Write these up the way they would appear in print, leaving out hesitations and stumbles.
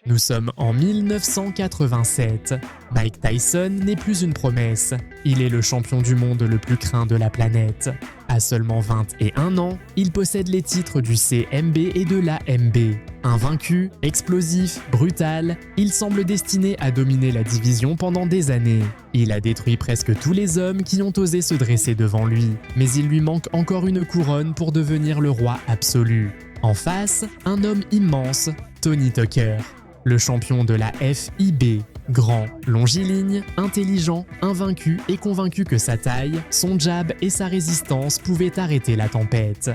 Nous sommes en 1987. Mike Tyson n'est plus une promesse. Il est le champion du monde le plus craint de la planète. À seulement 21 ans, il possède les titres du CMB et de l'AMB. Invaincu, explosif, brutal, il semble destiné à dominer la division pendant des années. Il a détruit presque tous les hommes qui ont osé se dresser devant lui, mais il lui manque encore une couronne pour devenir le roi absolu. En face, un homme immense, Tony Tucker, le champion de la FIB. Grand, longiligne, intelligent, invaincu et convaincu que sa taille, son jab et sa résistance pouvaient arrêter la tempête.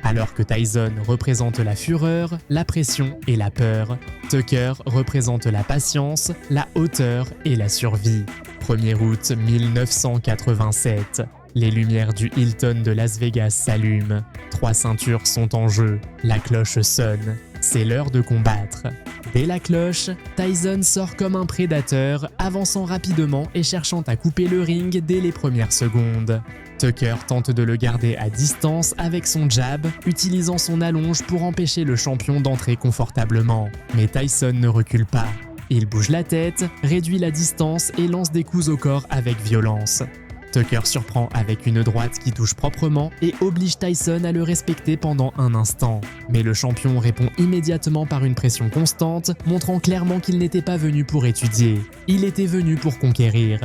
Alors que Tyson représente la fureur, la pression et la peur, Tucker représente la patience, la hauteur et la survie. 1er août 1987. Les lumières du Hilton de Las Vegas s'allument. 3 ceintures sont en jeu. La cloche sonne. C'est l'heure de combattre. Dès la cloche, Tyson sort comme un prédateur, avançant rapidement et cherchant à couper le ring dès les premières secondes. Tucker tente de le garder à distance avec son jab, utilisant son allonge pour empêcher le champion d'entrer confortablement. Mais Tyson ne recule pas. Il bouge la tête, réduit la distance et lance des coups au corps avec violence. Tucker surprend avec une droite qui touche proprement et oblige Tyson à le respecter pendant un instant. Mais le champion répond immédiatement par une pression constante, montrant clairement qu'il n'était pas venu pour étudier. Il était venu pour conquérir.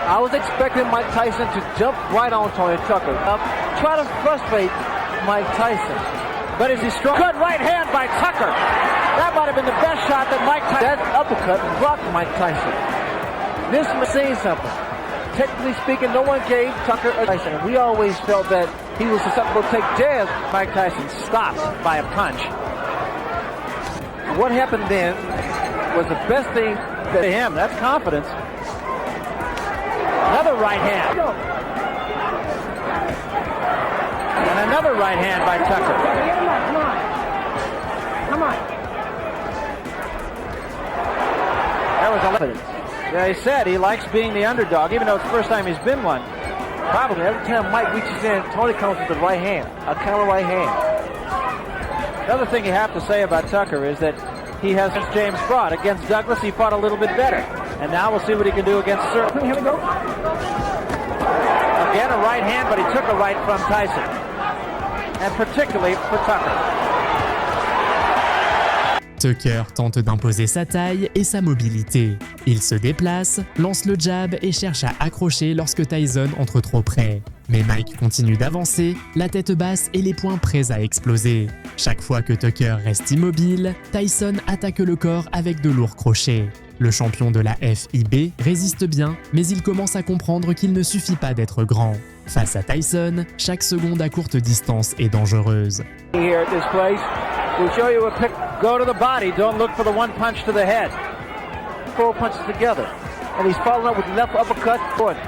I was expecting Mike Tyson to jump right on Tony Tucker, try to frustrate Mike Tyson. But is he strong? Good right hand by Tucker. That might have been the best shot that Mike Tyson. That uppercut blocked Mike Tyson. This is saying something. Technically speaking, no one gave Tucker a Tyson. We always felt that he was susceptible to take jabs. Mike Tyson stopped by a punch. What happened then was the best thing to him. That's confidence. Another right hand. And another right hand by Tucker. Come on. Come on. That was evidence. Yeah, he said he likes being the underdog, even though it's the first time he's been one. Probably every time Mike reaches in, Tony comes with the right hand, a counter right hand. Another thing you have to say about Tucker is that he has James fought. Against Douglas, he fought a little bit better. And now we'll see what he can do against Sir. Here we go. Again, a right hand, but he took a right from Tyson. And particularly for Tucker. Tucker tente d'imposer sa taille et sa mobilité. Il se déplace, lance le jab et cherche à accrocher lorsque Tyson entre trop près. Mais Mike continue d'avancer, la tête basse et les poings prêts à exploser. Chaque fois que Tucker reste immobile, Tyson attaque le corps avec de lourds crochets. Le champion de la FIB résiste bien, mais il commence à comprendre qu'il ne suffit pas d'être grand. Face à Tyson, chaque seconde à courte distance est dangereuse. We'll show you a pick. Go to the body. Don't look for the one punch to the head. 4 punches together. And he's following up with left uppercut. Because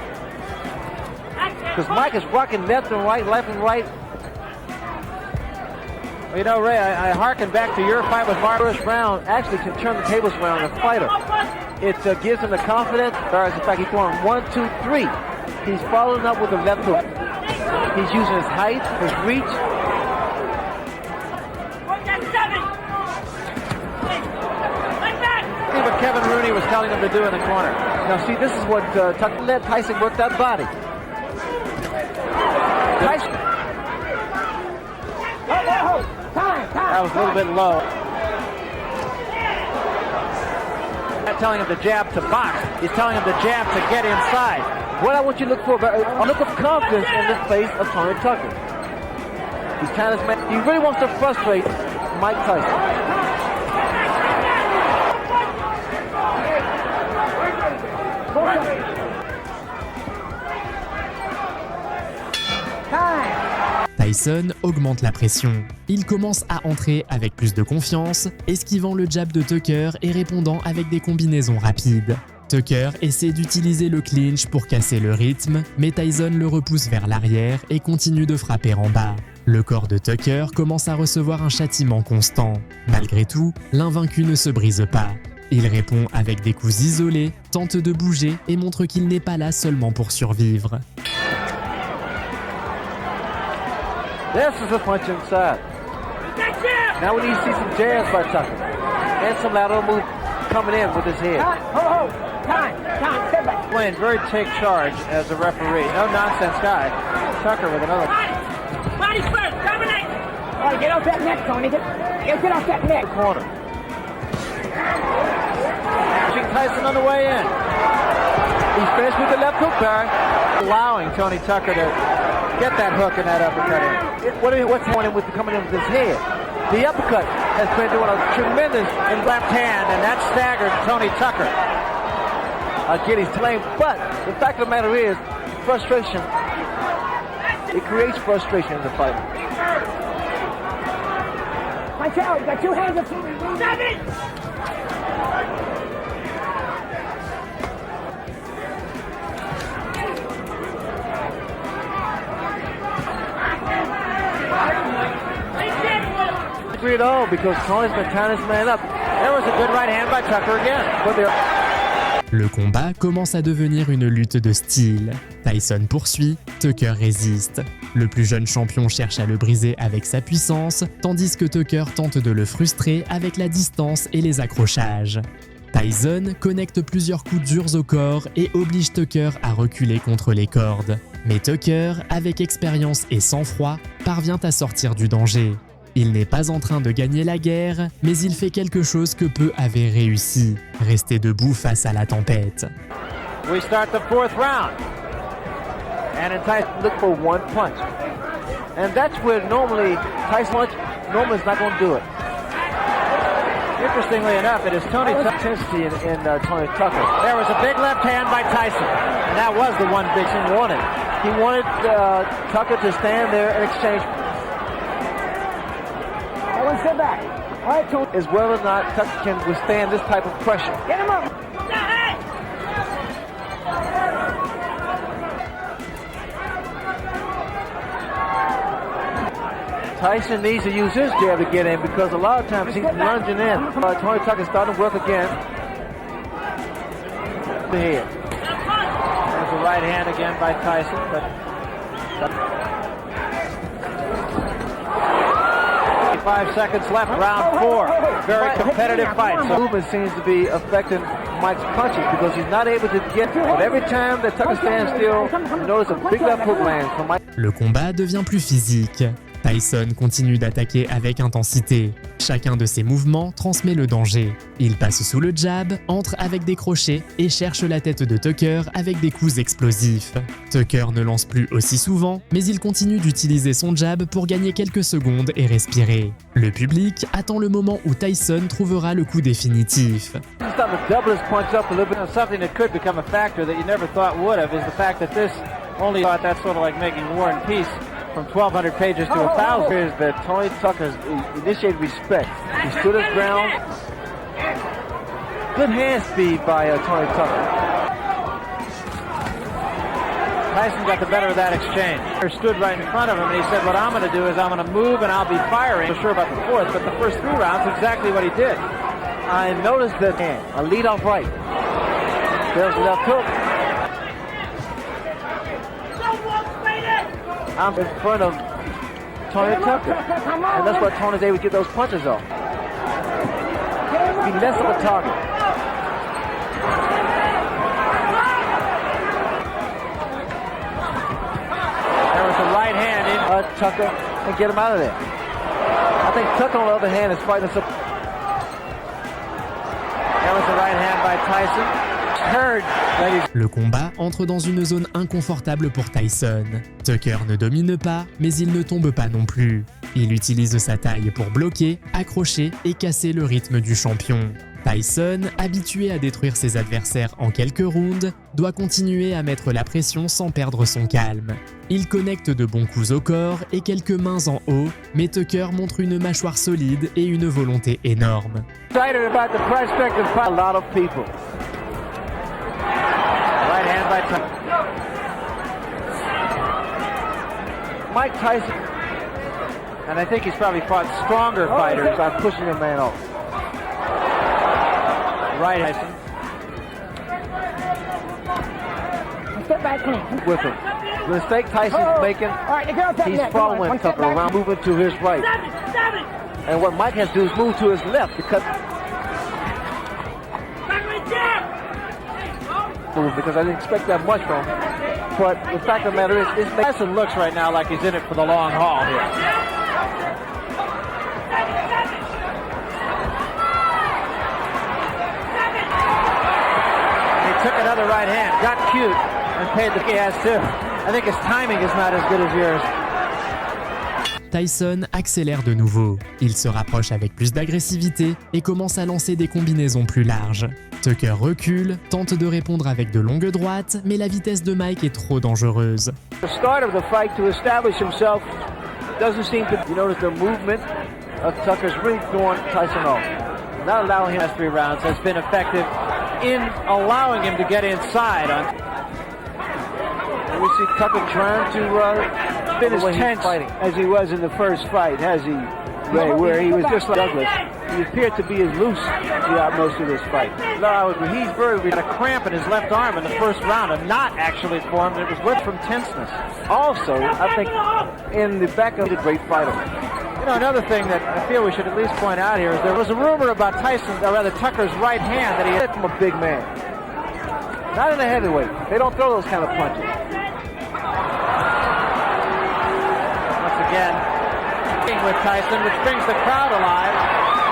Mike is rocking left and right, left and right. You know, Ray, I harken back to your fight with Mark first round. Actually can turn the tables around on a fighter. It gives him the confidence. In fact, he's going 1, 2, 3. He's following up with the left hook. He's using his height, his reach. What Kevin Rooney was telling him to do in the corner. Now see, this is what let Tyson work that body. Tyson. That was a little bit low. Not telling him to jab to box. He's telling him to jab to get inside. What I want you to look for, a look of confidence in the face of Tony Tucker. He's kind of, he really wants to frustrate Mike Tyson. Tyson augmente la pression. Il commence à entrer avec plus de confiance, esquivant le jab de Tucker et répondant avec des combinaisons rapides. Tucker essaie d'utiliser le clinch pour casser le rythme, mais Tyson le repousse vers l'arrière et continue de frapper en bas. Le corps de Tucker commence à recevoir un châtiment constant. Malgré tout, l'invaincu ne se brise pas. Il répond avec des coups isolés, tente de bouger et montre qu'il n'est pas là seulement pour survivre. This is a punch inside. Now we need to see some jabs by Tucker. and some lateral move coming in with his head. Time, step back. Playing very take charge as a referee. No nonsense guy. Tucker with another. Body first, dominate. All right, get off that neck, Tony. Get off that neck. Corner. Tyson on the way in. He's finished with the left hook, Barry. Allowing Tony Tucker to get that hook and that uppercut in. What's happening with coming in with his head? The uppercut has been doing a tremendous in left hand, and that staggered Tony Tucker. Again, he's playing, but the fact of the matter is, frustration, it creates frustration in the fight. Watch out, you got two hands up. Stop it! Agree at all, because Tony's been tying his man up. There was a good right hand by Tucker again. Le combat commence à devenir une lutte de style. Tyson poursuit, Tucker résiste. Le plus jeune champion cherche à le briser avec sa puissance, tandis que Tucker tente de le frustrer avec la distance et les accrochages. Tyson connecte plusieurs coups durs au corps et oblige Tucker à reculer contre les cordes. Mais Tucker, avec expérience et sang-froid, parvient à sortir du danger. Il n'est pas en train de gagner la guerre, mais il fait quelque chose que peu avaient réussi, rester debout face à la tempête. We start the fourth round. And in Tyson look for one punch. And that's where normally Tyson is not going to do it. Interestingly enough, it is Tony's intensity in Tony Tucker. There was a big left hand by Tyson, and that was the one big thing he wanted. He wanted Tucker to stand there and exchange. Everyone sit back. All right, Tony. As well as not, Tucker can withstand this type of pressure. Get him up. Tyson needs to use his jab to get in, because a lot of times he's lunging in. Tony Tucker's starting to work again. The head. There's a right hand again by Tyson, but 5 seconds left, round 4. Very competitive fight. So movement seems to be affecting Mike's punches, because he's not able to get. But every time that Tucker stands still, you notice a big left hook lands from Mike. Le combat devient plus physique. Tyson continue d'attaquer avec intensité. Chacun de ses mouvements transmet le danger. Il passe sous le jab, entre avec des crochets et cherche la tête de Tucker avec des coups explosifs. Tucker ne lance plus aussi souvent, mais il continue d'utiliser son jab pour gagner quelques secondes et respirer. Le public attend le moment où Tyson trouvera le coup définitif. From 1,200 pages to 1,000 is that Tony Tucker initiated respect. He stood his ground. Good hand speed by Tony Tucker. Tyson got the better of that exchange. He stood right in front of him and he said, what I'm going to do is I'm going to move and I'll be firing. I'm not sure about the fourth, but the first 3 rounds, exactly what he did. I noticed that a lead off right. There's left hook. I'm in front of Tony Tucker, and that's why Tony's able to get those punches off. Be less of a target. There was a right hand in Tucker and get him out of there. I think Tucker, on the other hand, is fighting some. There was a right hand by Tyson. Le combat entre dans une zone inconfortable pour Tyson. Tucker ne domine pas, mais il ne tombe pas non plus. Il utilise sa taille pour bloquer, accrocher et casser le rythme du champion. Tyson, habitué à détruire ses adversaires en quelques rounds, doit continuer à mettre la pression sans perdre son calme. Il connecte de bons coups au corps et quelques mains en haut, mais Tucker montre une mâchoire solide et une volonté énorme. Right hand by Tyson. Mike Tyson, and I think he's probably fought stronger fighters by pushing a man off. Right Tyson. Step back clean. With him. The mistake Tyson's making, he's following Tucker around, moving to his right. And what Mike has to do is move to his left to cut move because I didn't expect that much from him. But the fact of the matter is Tyson looks right now like he's in it for the long haul here. He took another right hand, got cute, and paid the he has too. I think his timing is not as good as yours. Tyson accélère de nouveau. Il se rapproche avec plus d'agressivité et commence à lancer des combinaisons plus larges. Tucker recule, tente de répondre avec de longues droites, mais la vitesse de Mike est trop dangereuse. The start of the fight to establish himself doesn't seem to. You notice the movement of Tucker's really throwing Tyson off. Not allowing him last 3 rounds has been effective in allowing him to get inside. And we see Tucker trying to been as tense as he was in the first fight, has he, Ray, where he was just like Douglas. He appeared to be as loose throughout most of this fight. No, he's had a cramp in his left arm in the first round, a knot actually formed. It was with from tenseness. Also, I think in the back of the great fighter. You know, another thing that I feel we should at least point out here is there was a rumor about Tucker's right hand that he hit from a big man. Not in a heavyweight. They don't throw those kind of punches. Again, with Tyson, which brings the crowd alive.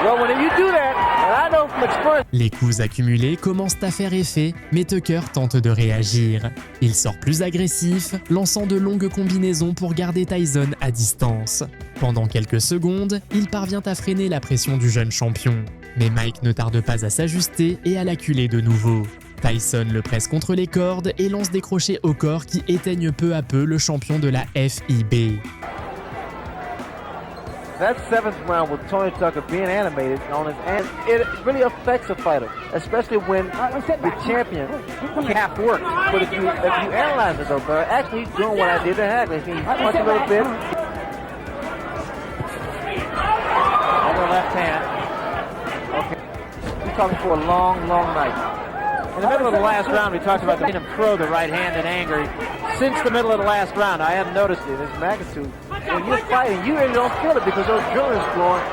Well, when you do that, and I know from experience. Les coups accumulés commencent à faire effet, mais Tucker tente de réagir. Il sort plus agressif, lançant de longues combinaisons pour garder Tyson à distance. Pendant quelques secondes, il parvient à freiner la pression du jeune champion. Mais Mike ne tarde pas à s'ajuster et à l'acculer de nouveau. Tyson le presse contre les cordes et lance des crochets au corps qui éteignent peu à peu le champion de la FIB. That 7th round with Tony Tucker being animated on his hand, it really affects a fighter, especially when the champion half worked. But if you analyze it though, Barry, actually he's doing what I did to Hagler. He punched a little bit. Other left hand. Okay. He's talking for a long, long night. In the middle of the last round, we talked about him throw the right hand in anger. Since the middle of the last round, I hadn't noticed it. His magnitude. When you're fighting, you really don't feel it because those adrenaline's flowing.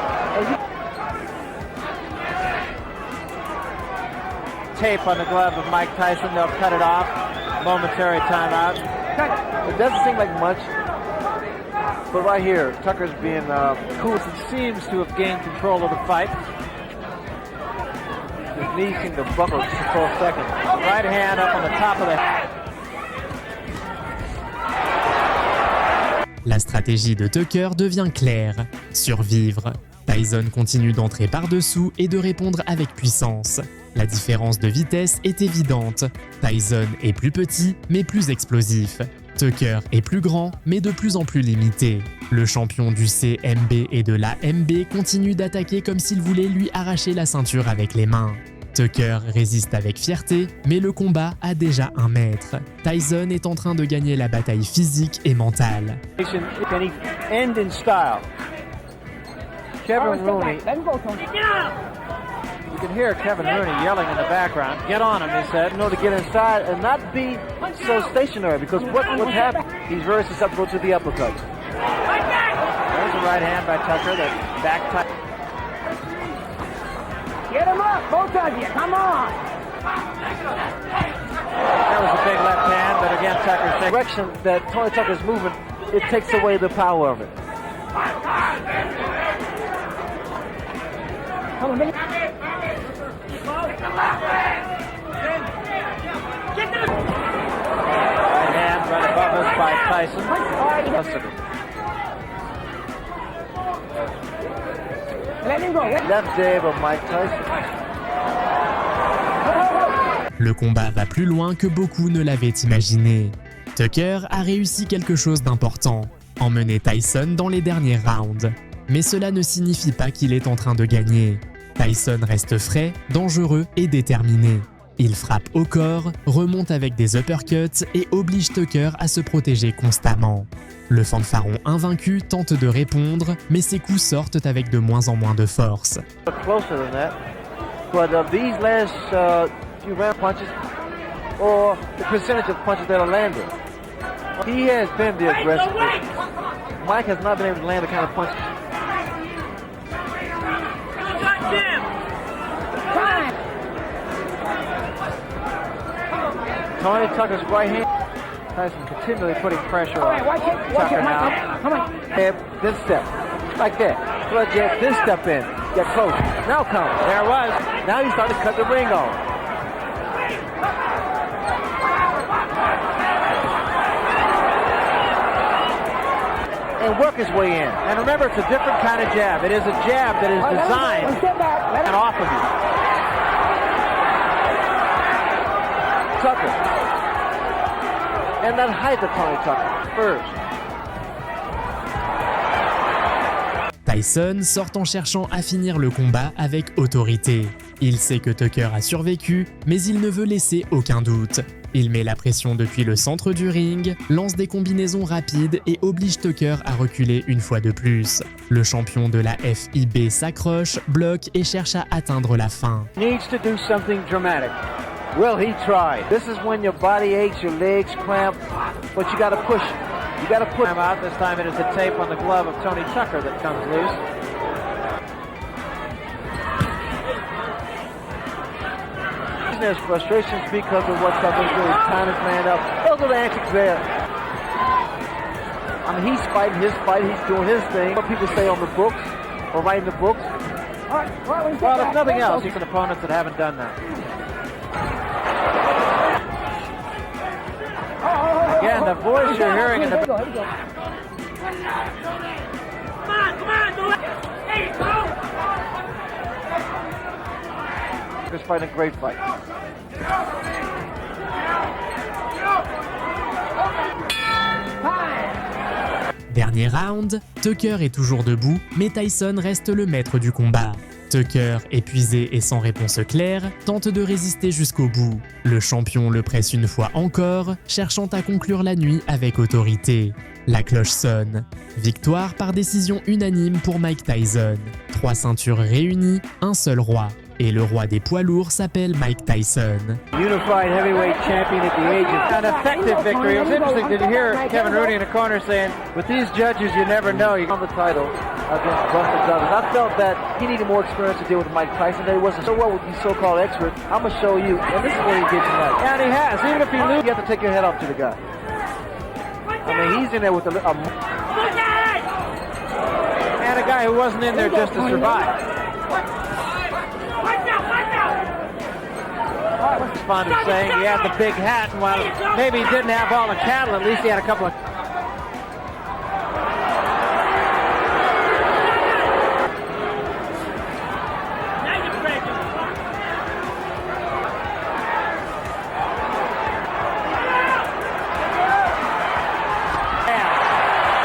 Tape on the glove of Mike Tyson. They'll cut it off. Momentary timeout. It doesn't seem like much, but right here, Tucker's being cool. He seems to have gained control of the fight. His knee seemed to buckle just a full second. Right hand up on the top of the head. La stratégie de Tucker devient claire, survivre. Tyson continue d'entrer par-dessous et de répondre avec puissance. La différence de vitesse est évidente. Tyson est plus petit, mais plus explosif. Tucker est plus grand, mais de plus en plus limité. Le champion du CMB et de la MB continue d'attaquer comme s'il voulait lui arracher la ceinture avec les mains. Tucker résiste avec fierté, mais le combat a déjà un maître. Tyson est en train de gagner la bataille physique et mentale. Can he end in style? Kevin Rooney. You can hear Kevin Rooney yelling in the background. Get on him, he said, in order to get inside and not be so stationary, because what happened? He's very susceptible to the uppercut. There's a right hand by Tucker, that back tight. Get him up, both of you, come on! That was a big left hand, but again, Tucker's direction that Tony Tucker's moving, it takes away the power of it. Come on, man. Right hand right above us by Tyson. Let him go. Left jab of Mike Tyson. Le combat va plus loin que beaucoup ne l'avaient imaginé. Tucker a réussi quelque chose d'important, emmener Tyson dans les derniers rounds. Mais cela ne signifie pas qu'il est en train de gagner. Tyson reste frais, dangereux et déterminé. Il frappe au corps, remonte avec des uppercuts et oblige Tucker à se protéger constamment. Le fanfaron invaincu tente de répondre, mais ses coups sortent avec de moins en moins de force. Closer than that, but these last few round punches, or the percentage of punches that are landed, he has been the aggressive. Mike has not been able to land the kind of punches. Tony Tucker's right hand. Tyson continually putting pressure on Tucker now. Come on. Jab, this step. Like that. Blood jab, this step in. Get close. Now comes. There it was. Now he's starting to cut the ring on. And work his way in. And remember, it's a different kind of jab. It is a jab that is designed and off of you. Tucker. And that height of Tony Tucker first. Tyson sort en cherchant à finir le combat avec autorité. Il sait que Tucker a survécu, mais il ne veut laisser aucun doute. Il met la pression depuis le centre du ring, lance des combinaisons rapides et oblige Tucker à reculer une fois de plus. Le champion de la FIB s'accroche, bloque et cherche à atteindre la fin. Needs to do something dramatic. Well, he tried. This is when your body aches, your legs cramp, but you gotta push. You gotta put him out. This time it is the tape on the glove of Tony Tucker that comes loose. There's frustrations because of what Tucker's doing. Time his man up. Those are the antics there. I mean, he's fighting his fight. He's doing his thing. What people say on the books or writing the books. Well, if nothing else, you can opponents that haven't done that. Again, the voice you're hearing in the... Come on, do it! Hey, go! He's fighting a great fight. Dernier round, Tucker est toujours debout, mais Tyson reste le maître du combat. Tucker, épuisé et sans réponse claire, tente de résister jusqu'au bout. Le champion le presse une fois encore, cherchant à conclure la nuit avec autorité. La cloche sonne. Victoire par décision unanime pour Mike Tyson. 3 ceintures réunies, un seul roi. Et le roi des poids lourds s'appelle Mike Tyson. Unified heavyweight champion at the age of an effective victory. It was interesting to hear Kevin Rooney in the corner saying, with these judges, you never know. You won the title against Buster Douglas. I felt that he needed more experience to deal with Mike Tyson. That he wasn't so well with these so-called experts. I'm going to show you, and this is what he did tonight. And he has. Even if he loses, you have to take your head off to the guy. I mean, he's in there with and a guy who wasn't in there just to survive. Responded saying he had the big hat, and while maybe he didn't have all the cattle, at least he had a couple of...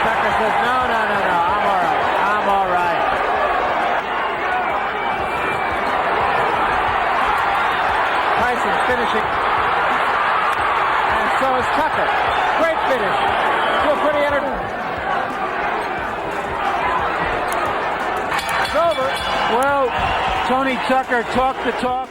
Tucker says, no, I'm all right. Tyson finishing, and so is Tucker. Great finish. Feel pretty entertaining. It's over. Well, Tony Tucker talked the talk.